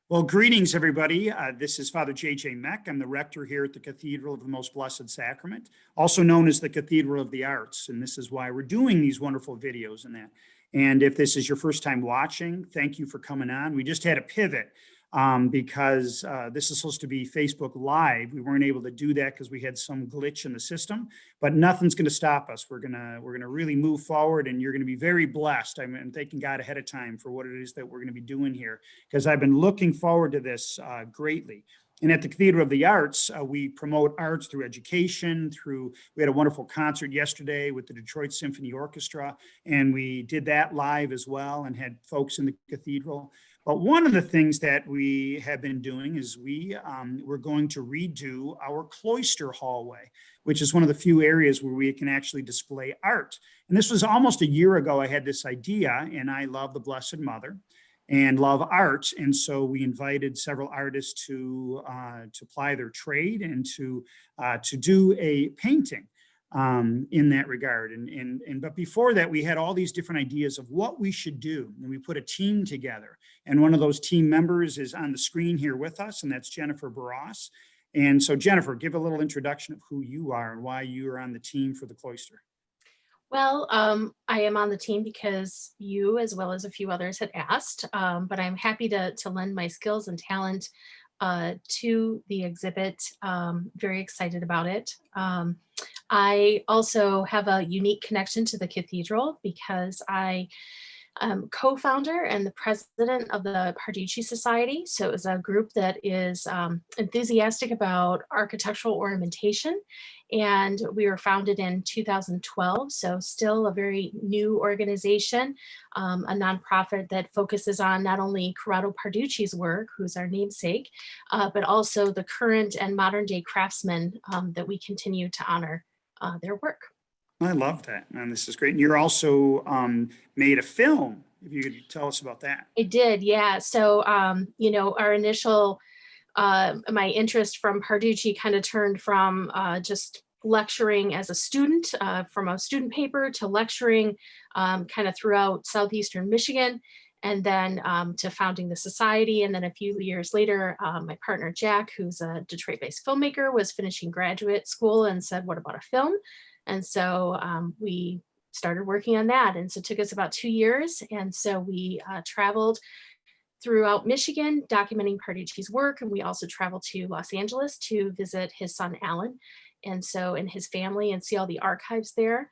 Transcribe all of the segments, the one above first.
Well, greetings, everybody. This is Father J.J. Meck. I'm the rector here at the Cathedral of the Most Blessed Sacrament, also known as the Cathedral of the Arts. And this is why we're doing these wonderful videos and that. And if this is your first time watching, thank you for coming on. We just had a pivot because this is supposed to be Facebook Live. We weren't able to do that because we had some glitch in the system, but nothing's going to stop us. We're gonna really move forward, and you're going to be very blessed. I'm thanking God ahead of time for what it is that we're going to be doing here, because I've been looking forward to this greatly. And at the Cathedral of the Arts, we promote arts through education, we had a wonderful concert yesterday with the Detroit Symphony Orchestra, and we did that live as well and had folks in the cathedral. But one of the things that we have been doing is we're going to redo our cloister hallway, which is one of the few areas where we can actually display art. And this was almost a year ago. I had this idea, and I love the Blessed Mother and love art. And so we invited several artists to ply their trade and to do a painting in that regard. But before that, we had all these different ideas of what we should do. And we put a team together. And one of those team members is on the screen here with us, and that's Jennifer Barros. And so Jennifer, give a little introduction of who you are and why you are on the team for the cloister. Well, I am on the team because you, as well as a few others, had asked, but I'm happy to lend my skills and talent to the exhibit. Very excited about it. I also have a unique connection to the cathedral because I am co-founder and the president of the Parducci Society. So it's a group that is enthusiastic about architectural ornamentation. And we were founded in 2012, so still a very new organization, a nonprofit that focuses on not only Corrado Parducci's work, who's our namesake, but also the current and modern day craftsmen that we continue to honor their work. I love that, and this is great. And you're also made a film, if you could tell us about that. I did, yeah. So, our initial my interest from Parducci kind of turned from just lecturing as a student, from a student paper to lecturing kind of throughout southeastern Michigan, and then to founding the society. And then a few years later, my partner Jack, who's a Detroit-based filmmaker, was finishing graduate school and said, "What about a film?" And so we started working on that. And so it took us about 2 years. And so we traveled throughout Michigan, documenting Parducci's work. And we also traveled to Los Angeles to visit his son, Alan, and his family, and see all the archives there.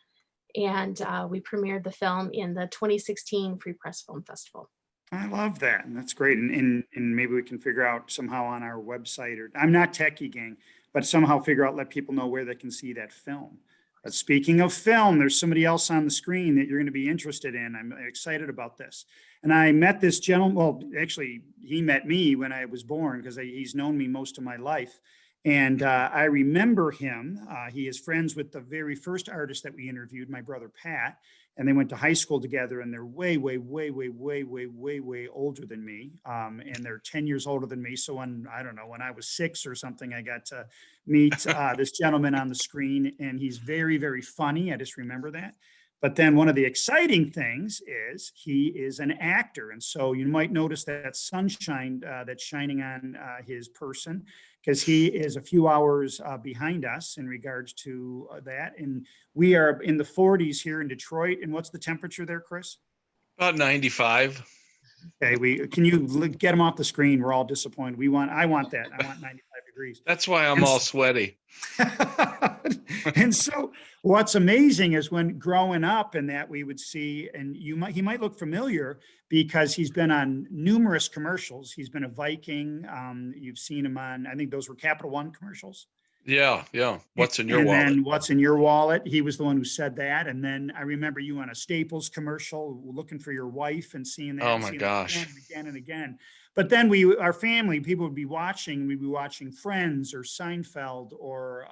And we premiered the film in the 2016 Free Press Film Festival. I love that, and that's great. And maybe we can figure out somehow on our website, or I'm not techie gang, but somehow figure out, let people know where they can see that film. But speaking of film, there's somebody else on the screen that you're going to be interested in. I'm excited about this. And I met this gentleman, well, actually, he met me when I was born because he's known me most of my life. And I remember him. He is friends with the very first artist that we interviewed, my brother Pat, and they went to high school together, and they're way, way, way, way, way, way, way, way older than me. And they're 10 years older than me. So when I was 6 or something, I got to meet this gentleman on the screen, and he's very, very funny. I just remember that. But then one of the exciting things is he is an actor. And so you might notice that sunshine that's shining on his person, because he is a few hours behind us in regards to that. And we are in the 40s here in Detroit. And what's the temperature there, Chris? About 95. Okay, can you get him off the screen? We're all disappointed. I want that. I want 95 degrees. That's why I'm all sweaty. And so what's amazing is when growing up, and that we would see, and he might look familiar because he's been on numerous commercials. He's been a Viking. You've seen him on, I think those were Capital One commercials. Yeah. What's in your wallet? And then what's in your wallet? He was the one who said that. And then I remember you on a Staples commercial looking for your wife and seeing that. Oh my gosh. Again and again. But then our family, people would be watching. We'd be watching Friends or Seinfeld or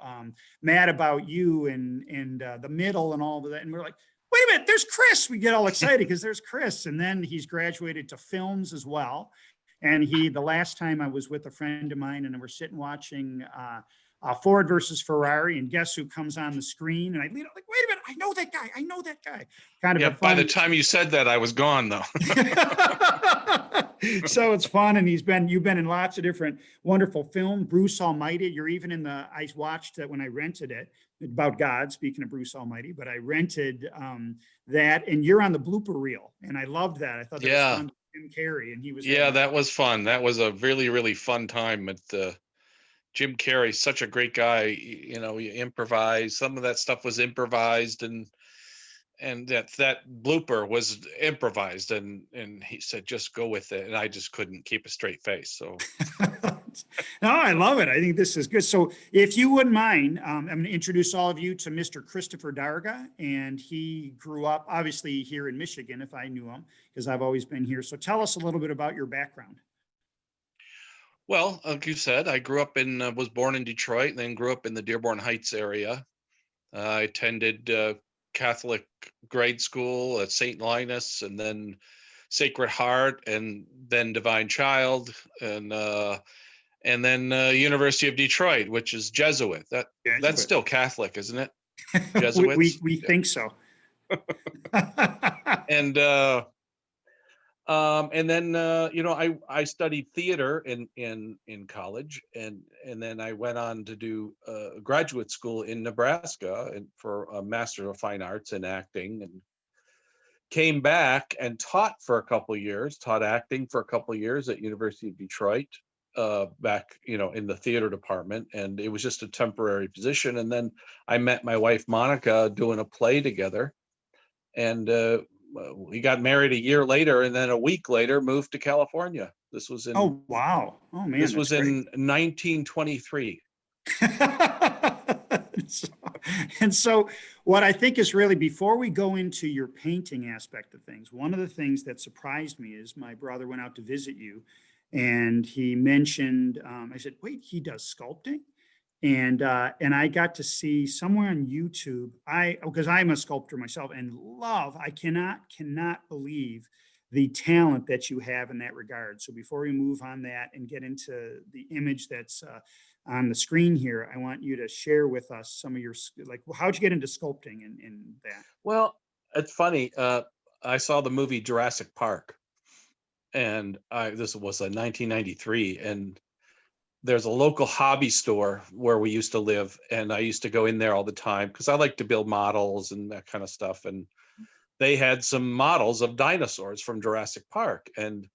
Mad About You and The Middle and all of that. And we're like, wait a minute, there's Chris. We get all excited because there's Chris. And then he's graduated to films as well. And the last time I was with a friend of mine, and we're sitting watching Ford versus Ferrari, and guess who comes on the screen? And I lean up like, wait a minute, I know that guy. I know that guy. Kind of Yeah, a by fun. the time you said that, I was gone though. So it's fun, and you've been in lots of different wonderful film. Bruce Almighty, you're even in the. I watched it when I rented it about God. Speaking of Bruce Almighty, but I rented that, and you're on the blooper reel, and I loved that. I thought that was Yeah. fun. Jim Carrey, and he was Yeah, having that was fun. That was a really, really fun time at Jim Carrey, such a great guy. You know, you improvise. Some of that stuff was improvised, and that blooper was improvised, and he said just go with it, and I just couldn't keep a straight face. So No, I love it. I think this is good. So if you wouldn't mind, I'm going to introduce all of you to Mr. Christopher Darga, and he grew up obviously here in Michigan, if I knew him, because I've always been here. So tell us a little bit about your background. well, like you said, I grew up was born in Detroit, and then grew up in the Dearborn Heights area. I attended Catholic grade school at St. Linus, and then Sacred Heart, and then Divine Child, and then University of Detroit, which is Jesuit. That's still Catholic, isn't it? Jesuits. We think so. And then I studied theater in college, and then I went on to do graduate school in Nebraska and for a Master of Fine Arts in acting, and came back and taught acting for a couple of years at University of Detroit, back in the theater department, and it was just a temporary position. And then I met my wife Monica doing a play together, and we got married a year later, and then a week later moved to California. This was in Oh, wow. Oh, man. this was in 1923. And so what I think is really, before we go into your painting aspect of things, one of the things that surprised me is my brother went out to visit you, and he mentioned, I said, wait, he does sculpting? And I got to see somewhere on YouTube, because I'm a sculptor myself and I cannot believe the talent that you have in that regard. So before we move on that and get into the image that's on the screen here, I want you to share with us some of your, like, how'd you get into sculpting and that? Well, it's funny. I saw the movie Jurassic Park, and this was in 1993, and there's a local hobby store where we used to live, and I used to go in there all the time because I like to build models and that kind of stuff. And they had some models of dinosaurs from Jurassic Park, and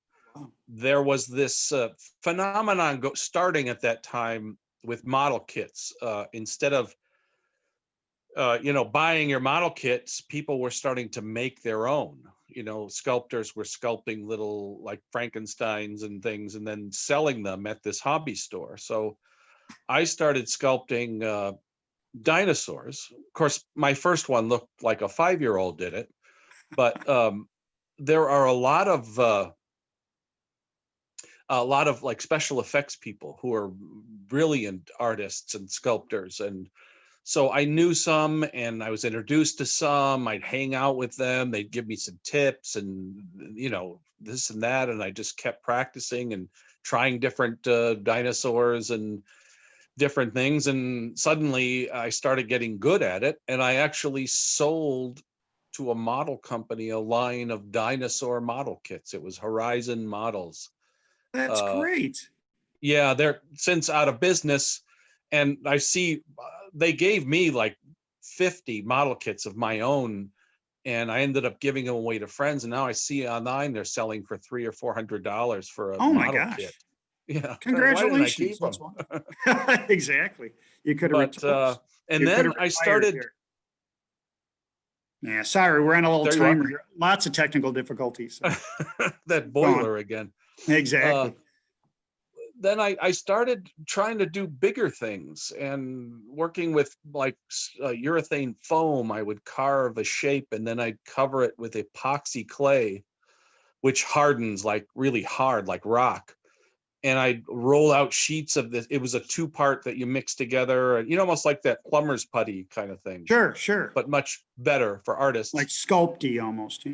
there was this phenomenon starting at that time with model kits. Instead of buying your model kits, people were starting to make their own. Sculptors were sculpting little like Frankensteins and things, and then selling them at this hobby store. So I started sculpting dinosaurs. Of course, my first one looked like a 5-year-old did it, but there are a lot of like special effects people who are brilliant artists and sculptors. And so I knew some, and I was introduced to some. I'd hang out with them. They'd give me some tips and, this and that. And I just kept practicing and trying different dinosaurs and different things. And suddenly I started getting good at it. And I actually sold to a model company a line of dinosaur model kits. It was Horizon Models. That's great. Yeah, they're since out of business. And I see they gave me like 50 model kits of my own, and I ended up giving them away to friends. And now I see online they're selling for $300 or $400 for a model kit. Yeah, Congratulations. Why didn't I keep them? Exactly. You could have. And then I started. Here. Yeah, sorry, we're on a little timer here. Lots of technical difficulties. That boiler again. Exactly. Then I started trying to do bigger things and working with like urethane foam. I would carve a shape, and then I'd cover it with epoxy clay, which hardens like really hard, like rock. And I'd roll out sheets of this. It was a 2-part that you mix together, almost like that plumber's putty kind of thing. Sure. But much better for artists. Like sculpty almost,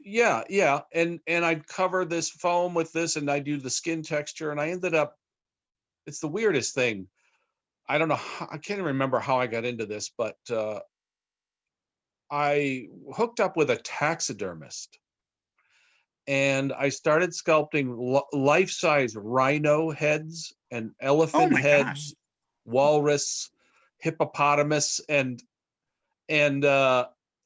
yeah. Yeah. And I'd cover this foam with this, and I do the skin texture, and I ended up, it's the weirdest thing. I don't know, I can't remember how I got into this, but I hooked up with a taxidermist and I started sculpting life-size rhino heads and Oh elephant my gosh. heads, walrus, hippopotamus, and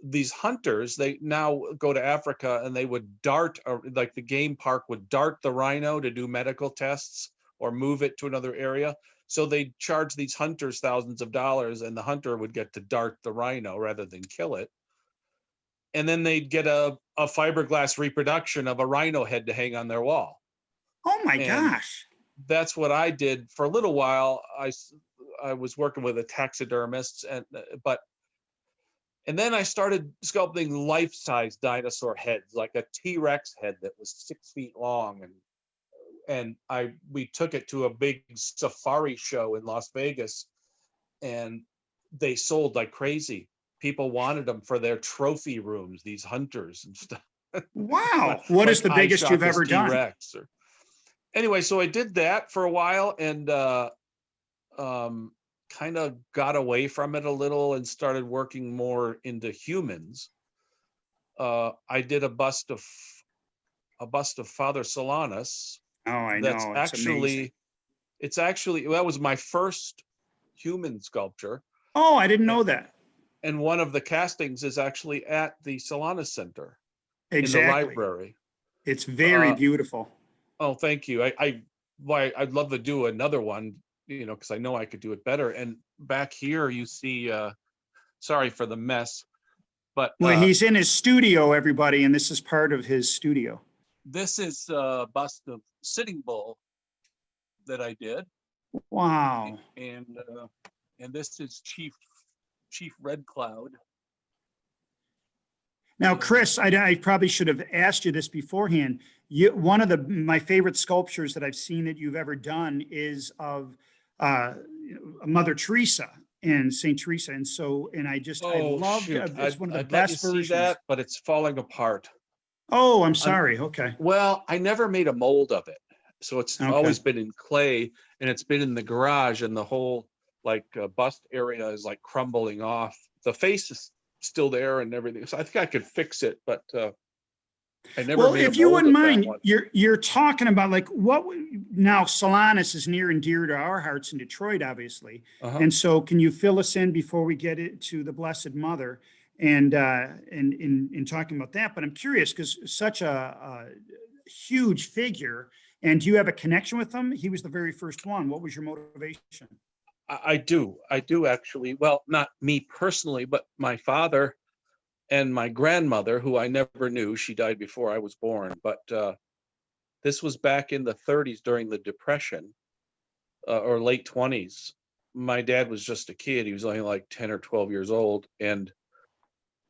these hunters, they now go to Africa and they would dart, or like the game park would dart the rhino to do medical tests or move it to another area. So they charge these hunters thousands of dollars, and the hunter would get to dart the rhino rather than kill it. And then they'd get a fiberglass reproduction of a rhino head to hang on their wall. Oh my And gosh. that's what I did for a little while. I was working with a taxidermist, and then I started sculpting life-size dinosaur heads, like a T-Rex head that was 6 feet long, and we took it to a big safari show in Las Vegas, and they sold like crazy. People wanted them for their trophy rooms, these hunters and stuff. Wow. What is Like the biggest you've Eyeshock's ever done? T-Rex. Anyway, so I did that for a while, and kind of got away from it a little and started working more into humans. I did a bust of Father Solanus. Oh, I That's know. It's amazing. actually, that was my first human sculpture, Oh, I didn't and, know that. and one of the castings is actually at the Solanus Center in the Exactly. library. It's very Uh, beautiful. oh, thank you. I'd love to do another one, because I know I could do it better. And back here you see, sorry for the mess, but Well, he's in his studio, everybody, and this is part of his studio. this is a bust of Sitting Bull that I did, Wow. and this is Chief Red Cloud. Now, Chris, I probably should have asked you this beforehand. One of my favorite sculptures that I've seen that you've ever done is of Mother Teresa and Saint Teresa, and I Oh loved shoot! it's one of the I'd let you best see versions. that, but it's falling apart. Oh, I'm sorry. Okay. Well, I never made a mold of it, so it's Okay. always been in clay, and it's been in the garage, and the whole bust area is like crumbling off. The face is still there and everything, so I think I could fix it, but I never Well, made a if you mold wouldn't of that mind, one. you're talking about like now Solanus is near and dear to our hearts in Detroit, obviously. Uh-huh. And so can you fill us in before we get it to the Blessed Mother and in talking about that? But I'm curious because such a huge figure, and do you have a connection with him? He was the very first one. What was your motivation? I do actually. Well, not me personally, but my father and my grandmother, who I never knew. She died before I was born, but this was back in the 30s during the Depression, or late 20s. My dad was just a kid. He was only like 10 or 12 years old, and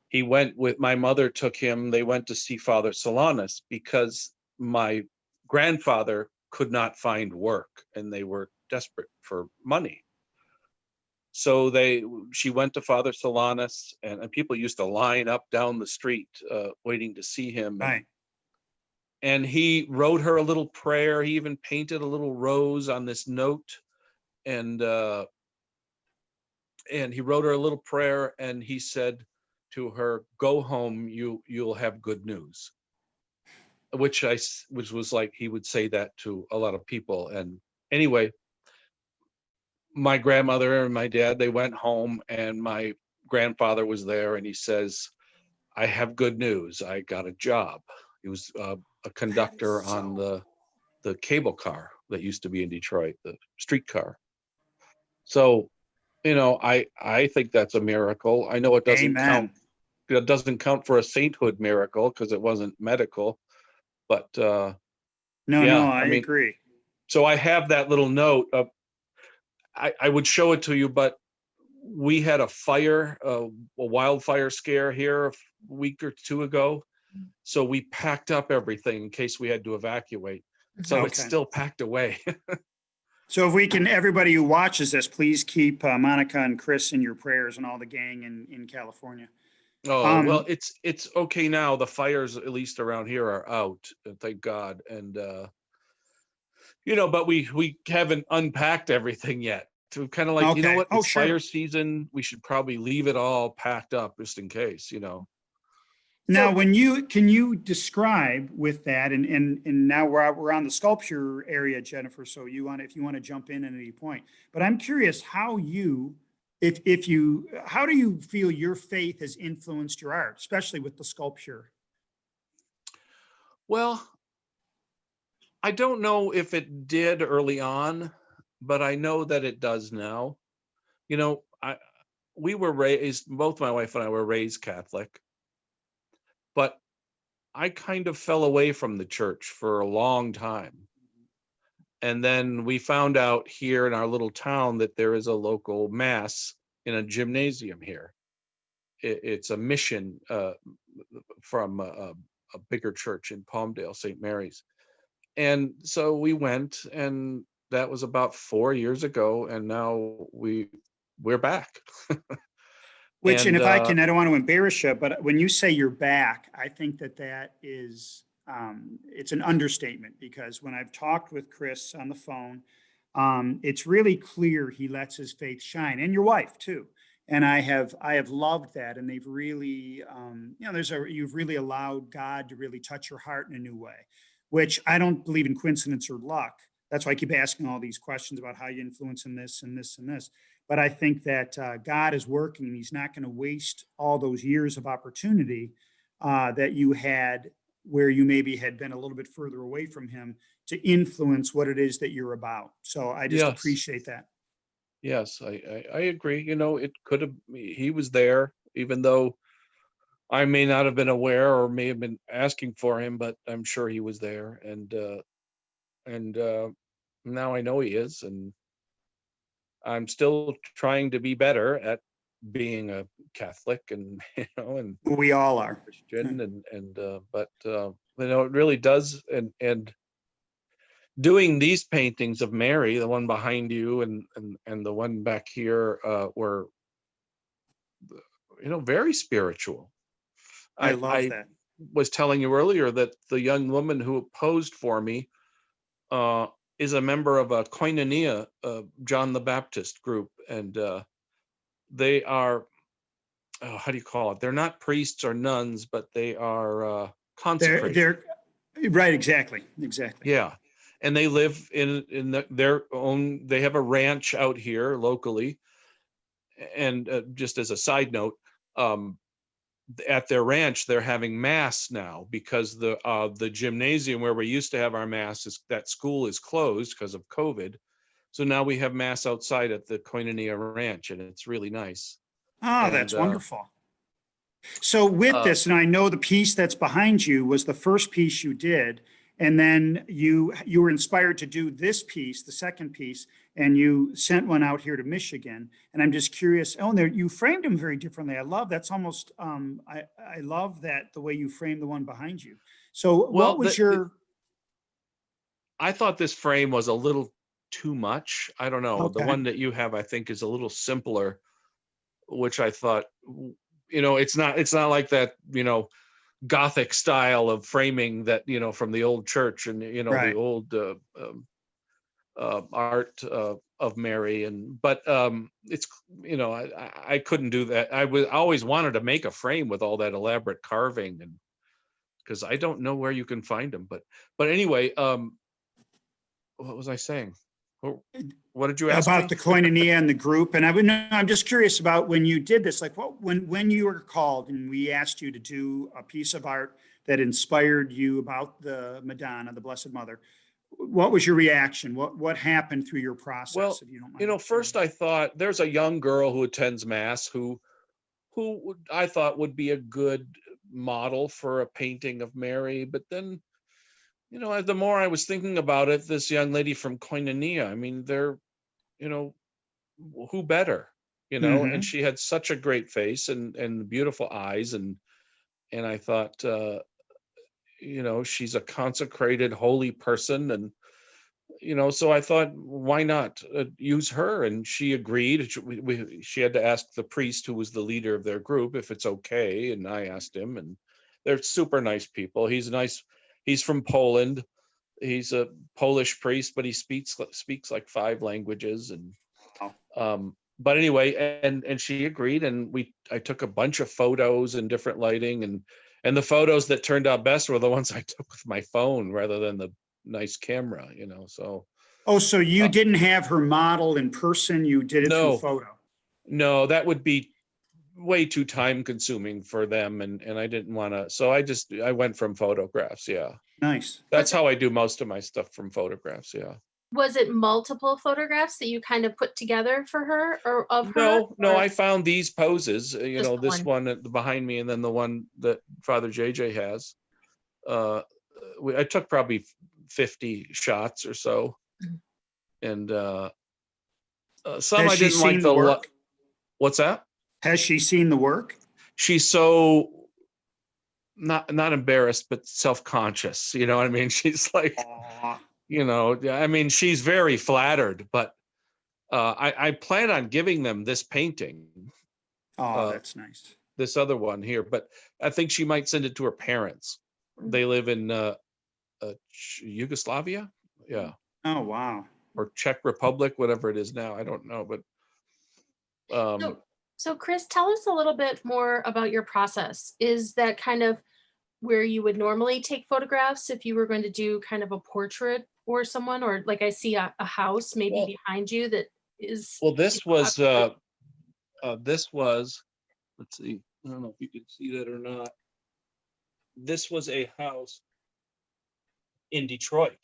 he went with my mother, took him, they went to see Father Solanus because my grandfather could not find work and they were desperate for money. So she went to Father Solanus, and people used to line up down the street waiting to see him. Right. And he wrote her a little prayer. He even painted a little rose on this note, and he wrote her a little prayer, and he said to her, "Go home, you'll have good news," which was like he would say that to a lot of people. And anyway, my grandmother and my dad, they went home, and my grandfather was there, and he says, "I have good news. I got a job." He was a conductor on the cable car that used to be in Detroit, the streetcar. So, I think that's a miracle. I know it doesn't count. Amen. It doesn't count for a sainthood miracle because it wasn't medical, but No, yeah, I I mean, agree. so I have that little note of, I would show it to you, but we had a fire, a wildfire scare here a week or two ago. So we packed up everything in case we had to evacuate. So it's Okay. still packed away. So if we can, everybody who watches this, please keep Monica and Chris in your prayers and all the gang in California. Oh, well, it's okay now. The fires, at least around here, are out, thank God. And but we haven't unpacked everything yet. to kind of like, you know Okay. what, Oh, it's fire sure. season. We should probably leave it all packed up just in case, you know. Now, So, can you describe with that, and now we're on the sculpture area, Jennifer, so if you want to jump in at any point, but I'm curious how you, if you, how do you feel your faith has influenced your art, especially with the sculpture? Well, I don't know if it did early on, but I know that it does now. You know, we were raised, both my wife and I were raised Catholic, but I kind of fell away from the church for a long time. And then we found out here in our little town that there is a local mass in a gymnasium here. It's a mission from a bigger church in Palmdale, St. Mary's. And so we went, and that was about 4 years ago, and now we're back. Which, and And if I can, I don't want to embarrass you, but when you say you're back, I think that is, it's an understatement, because when I've talked with Chris on the phone, it's really clear he lets his faith shine, and your wife too. And I have loved that, and they've really, you've really allowed God to really touch your heart in a new way, which I don't believe in coincidence or luck. That's why I keep asking all these questions about how you influence in this and this and this. But I think that God is working, and He's not going to waste all those years of opportunity that you had, where you maybe had been a little bit further away from Him, to influence what it is that you're about. So I just yes, appreciate that. yes, I agree. You know, it could have, he was there, even though I may not have been aware or may have been asking for him, but I'm sure he was there. And now I know he is, and I'm still trying to be better at being a Catholic, and and We all are. Christian, but it really does. And doing these paintings of Mary, the one behind you and the one back here, were, very spiritual. I I love that. was telling you earlier that the young woman who posed for me uh, is a member of a Koinonia, John the Baptist group, and they are, how do you call it? They're not priests or nuns, but they are consecrated. They're right. Exactly. Exactly. Yeah, and they live in their own. They have a ranch out here locally, and just as a side note, um, at their ranch they're having mass now because the gymnasium where we used to have our mass, that school is closed because of COVID. So now we have mass outside at the Koinonia Ranch, and it's really nice. Oh, And that's wonderful. So with uh, this, and I know the piece that's behind you was the first piece you did, and then you were inspired to do this piece, the second piece, and you sent one out here to Michigan. And I'm just curious. Oh, and there you framed them very differently. I love that's almost I love that the way you framed the one behind you. So well, what was your I thought this frame was a little too much. I don't know. The okay? one that you have, I think, is a little simpler, which I thought, it's not like that, Gothic style of framing that, from the old church and, the Right. old art of Mary. But it's, I couldn't do that. Always wanted to make a frame with all that elaborate carving, and because I don't know where you can find them. But anyway, what was I saying? What did you ask About me? the koinonia and the group. And I'm just curious about when you did this, like when you were called and we asked you to do a piece of art that inspired you about the Madonna, the Blessed Mother, what was your reaction? What happened through your process, Well, if you don't mind first sharing? I thought there's a young girl who attends mass I thought would be a good model for a painting of Mary. But then, the more I was thinking about it, this young lady from Koinonia, I mean, they're, you know, who better, and Hmm. she had such a great face and beautiful eyes. And I thought, she's a consecrated, holy person. And so I thought, why not use her? And she agreed. She had to ask the priest, who was the leader of their group, if it's okay. And I asked him, and they're super nice people. He's from Poland. He's a Polish priest, but he speaks like 5 languages. And Wow. But anyway, and she agreed, and I took a bunch of photos in different lighting, and the photos that turned out best were the ones I took with my phone rather than the nice camera, so. Oh, so you didn't have her model in person, you did it through No, photo? no, that would be way too time consuming for them, and I didn't want to, so I went from photographs. Yeah, Nice. that's how I do most of my stuff, from photographs. Yeah. Was it multiple photographs that you kind of put together for her, or of her? No, I found these poses, Just the this one behind me, and then the one that Father JJ has. I took probably 50 shots or so. Mhm. And some Has I she didn't like seen the the look. work? What's that? Has she seen the work? She's so not embarrassed, but self-conscious. You know what I mean? She's like, Aw. I mean, she's very flattered, but I plan on giving them this painting, Oh, that's nice. this other one here, but I think she might send it to her parents. Mhm. They live in Yugoslavia, yeah, Oh, wow. or Czech Republic, whatever it is now. I don't know, but So Chris, tell us a little bit more about your process. Is that kind of where you would normally take photographs if you were going to do kind of a portrait or someone, or like I see a house maybe Well- behind you that is, well, this was obviously- let's see, I don't know if you can see that or not. This was a house in Detroit.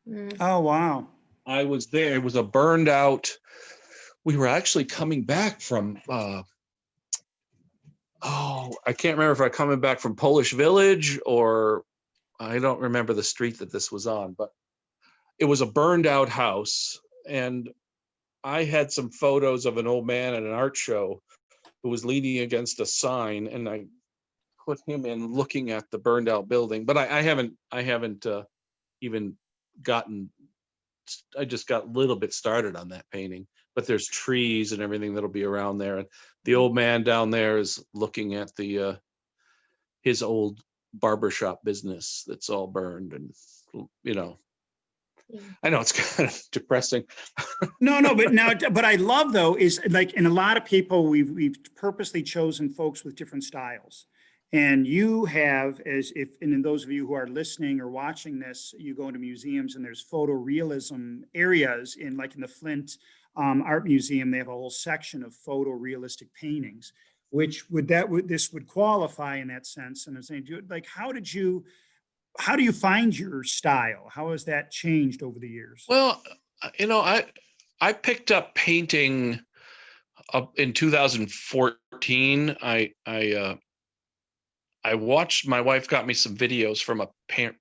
Mm, Oh, wow. I was there. It was a burned out. We were actually coming back from I can't remember if I coming back from Polish Village, or I don't remember the street that this was on, but it was a burned out house. And I had some photos of an old man at an art show who was leaning against a sign, and I put him in looking at the burned out building. But I haven't even gotten, I just got a little bit started on that painting, but there's trees and everything that'll be around there. And the old man down there is looking at his old barbershop business that's all burned. And, yeah. I know it's kind of depressing. No, but I love though, is like, in a lot of people, we've purposely chosen folks with different styles. And you have, and in those of you who are listening or watching this, you go into museums and there's photorealism areas like in the Flint Art Museum, they have a whole section of photorealistic paintings, which this would qualify in that sense. And I'm saying, like, how do you find your style? How has that changed over the years? Well, I picked up painting up in 2014. I watched, my wife got me some videos from a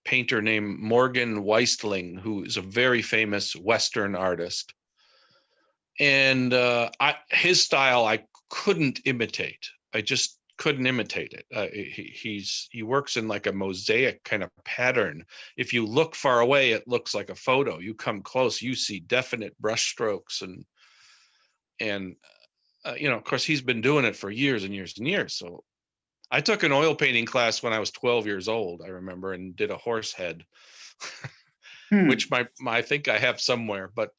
painter named Morgan Weistling, who is a very famous Western artist. And his style I couldn't imitate. I just couldn't imitate it. He works in like a mosaic kind of pattern. If you look far away, it looks like a photo. You come close, you see definite brush strokes, and of course, he's been doing it for years and years and years. So I took an oil painting class when I was 12 years old, I remember, and did a horse head, which I think I have somewhere. But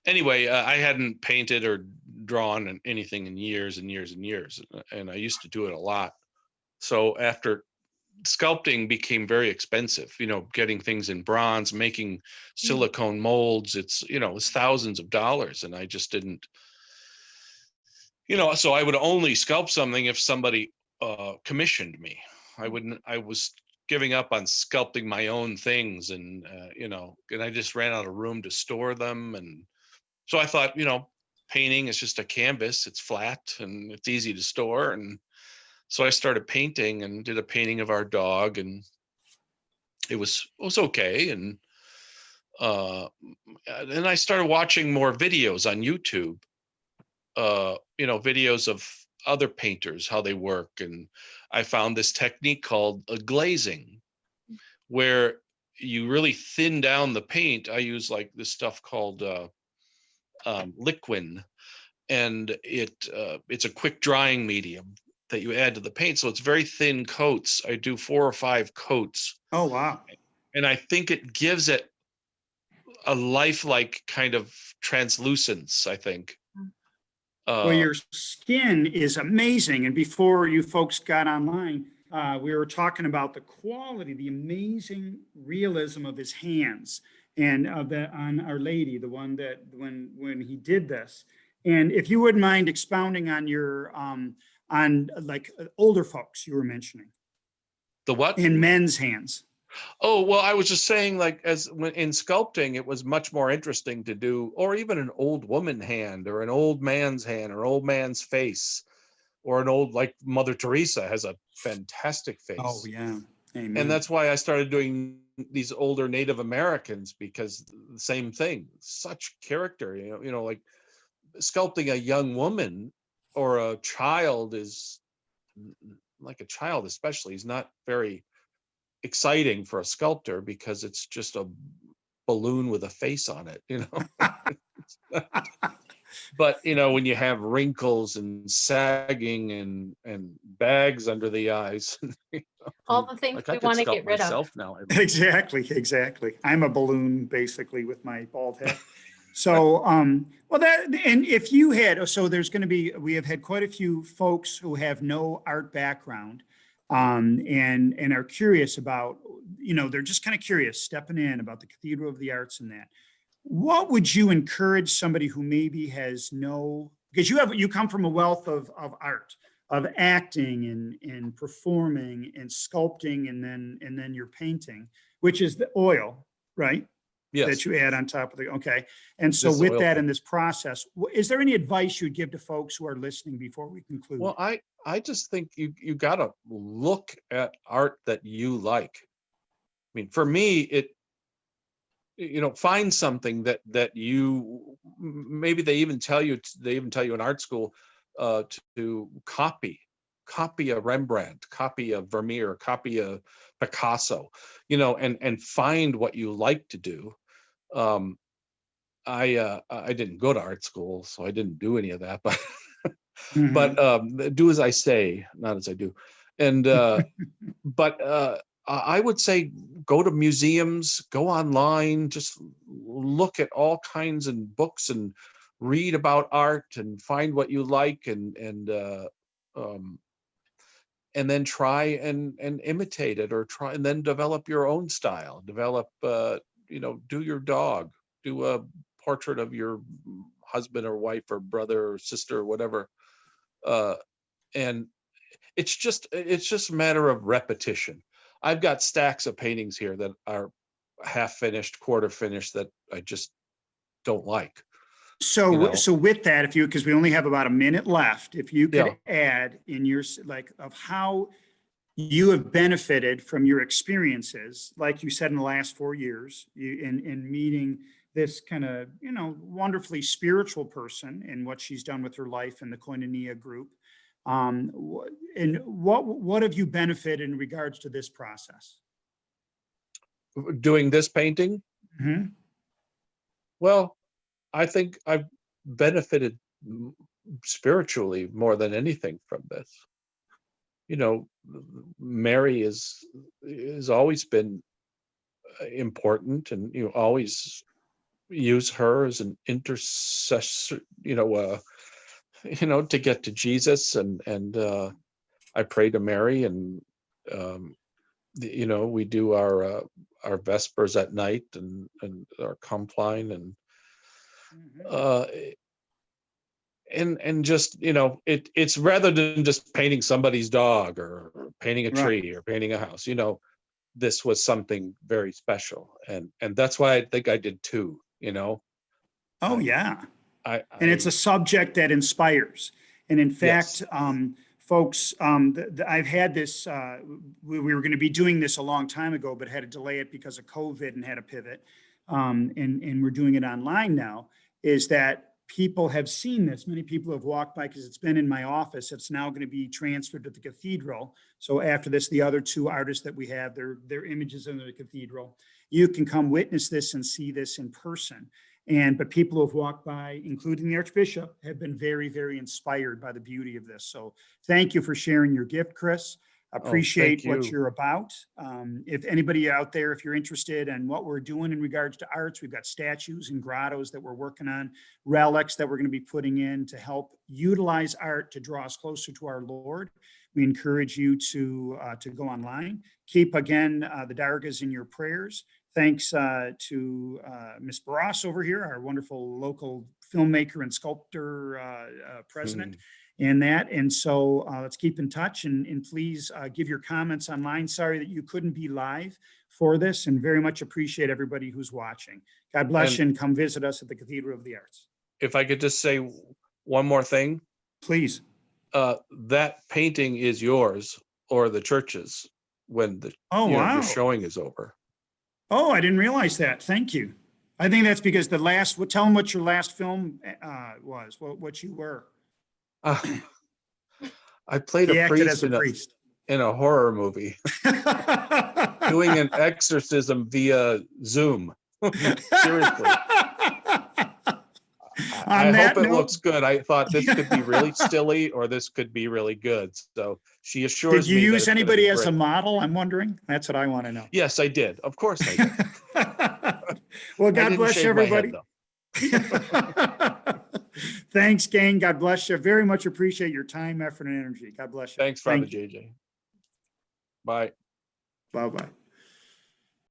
anyway, I hadn't painted or drawn anything in years and years and years, and I used to do it a lot. So after, sculpting became very expensive, getting things in bronze, making silicone molds, it's thousands of dollars, and I just didn't, so I would only sculpt something if somebody commissioned me. I was giving up on sculpting my own things, and and I just ran out of room to store them. And so I thought, painting is just a canvas, it's flat and it's easy to store. And so I started painting and did a painting of our dog, and it was okay. And then I started watching more videos on YouTube, videos of other painters, how they work. And I found this technique called glazing, where you really thin down the paint. I use like this stuff called liquin, and it's a quick drying medium that you add to the paint. So it's very thin coats. I do 4 or 5 coats. Oh, wow. And I think it gives it a lifelike kind of translucence, I think. Well, your skin is amazing. And before you folks got online, we were talking about the quality, the amazing realism of his hands and of that on Our Lady, the one that when he did this. And if you wouldn't mind expounding on your on like older folks you were mentioning The what? in men's hands. Oh, well, I was just saying, like, when in sculpting, it was much more interesting to do, or even an old woman hand, or an old man's hand, or old man's face, or an old, like Mother Teresa has a fantastic Oh face. yeah, And amen. that's why I started doing these older Native Americans, because the same thing, such character, like sculpting a young woman or a child is, like a child especially, is not very exciting for a sculptor, because it's just a balloon with a face on it. But when you have wrinkles and sagging and bags under the eyes, All the things like I we could want to sculpt get rid of. myself now. Exactly. I'm a balloon basically with my bald head. So, well, and if you had, so there's going to be, we have had quite a few folks who have no art background, and are curious about, they're just kind of curious, stepping in about the Cathedral of the Arts and that. What would you encourage somebody who maybe has no, because you come from a wealth of art, of acting and performing and sculpting, and then your painting, which is the oil, right? Yes, That you add on top of the, okay. And so this with oil that, thing. in this process, is there any advice you'd give to folks who are listening before we conclude? Well, I just think you got to look at art that you like. I mean, for me, find something that you, maybe they even tell you in art school, to copy a Rembrandt, copy a Vermeer, copy a Picasso, and find what you like to do. I didn't go to art school, so I didn't do any of that, but Mhm. do as I say, not as I do. And but I would say go to museums, go online, just look at all kinds of books and read about art and find what you like, um, and then try and imitate it, or try and then develop your own style. Do your dog, do a portrait of your husband or wife or brother or sister or whatever. Uh, and it's just a matter of repetition. I've got stacks of paintings here that are half finished, quarter finished, that I just don't like. So with that, if you, because we only have about a minute left, if you Yeah. could add in your, like, of how you have benefited from your experiences, like you said, in the last 4 years, in meeting this kind of, wonderfully spiritual person and what she's done with her life in the Koinonia group. And what have you benefited in regards to this process? Doing this painting, Mhm. well, I think I've benefited spiritually more than anything from this. Mary is always been important, and always use her as an intercessor, to get to Jesus, and I pray to Mary, and we do our vespers at night, and our compline, Mhm. uh, and just it's rather than just painting somebody's dog, or painting a Right. tree, or painting a house. This was something very special, and that's why I think I did two. Oh, I yeah. And it's I a subject that inspires. And in yes. fact, folks, I've had this, we were going to be doing this a long time ago, but had to delay it because of COVID and had to pivot. And we're doing it online now, is that people have seen this. Many people have walked by because it's been in my office. It's now going to be transferred to the cathedral. So after this, the other two artists that we have, their images in the cathedral. You can come witness this and see this in person. But people who have walked by, including the Archbishop, have been very, very inspired by the beauty of this. So thank you for sharing your gift, Chris. Appreciate what you. you're about. If anybody out there, if you're interested in what we're doing in regards to arts, we've got statues and grottos that we're working on, relics that we're going to be putting in to help utilize art to draw us closer to our Lord. We encourage you to go online. Keep, again, the Dargas in your prayers. Thanks to Ms. Barras over here, our wonderful local filmmaker and sculptor president. And that. And so let's keep in touch, and please give your comments online. Sorry that you couldn't be live for this, and very much appreciate everybody who's watching. God bless you, and come visit us at the Cathedral of the Arts. If I could just say one more thing. Please. That painting is yours or the church's when the your showing is over. Oh, I didn't realize that. Thank you. I think that's because the last, tell them what your last film was, what you were. I played He a acted priest as a priest. in a horror movie, doing an exorcism via Zoom. Seriously. I hope it looks good. I thought this could be really silly or this could be really good. So she assures me. Did you use anybody as a model? I'm wondering. That's what I want to know. Yes, I did. Of course I did. Well, God bless everybody. Head, Thanks, gang. God bless you. Very much appreciate your time, effort, and energy. God bless you. Thanks, Father JJ. Bye. Bye-bye.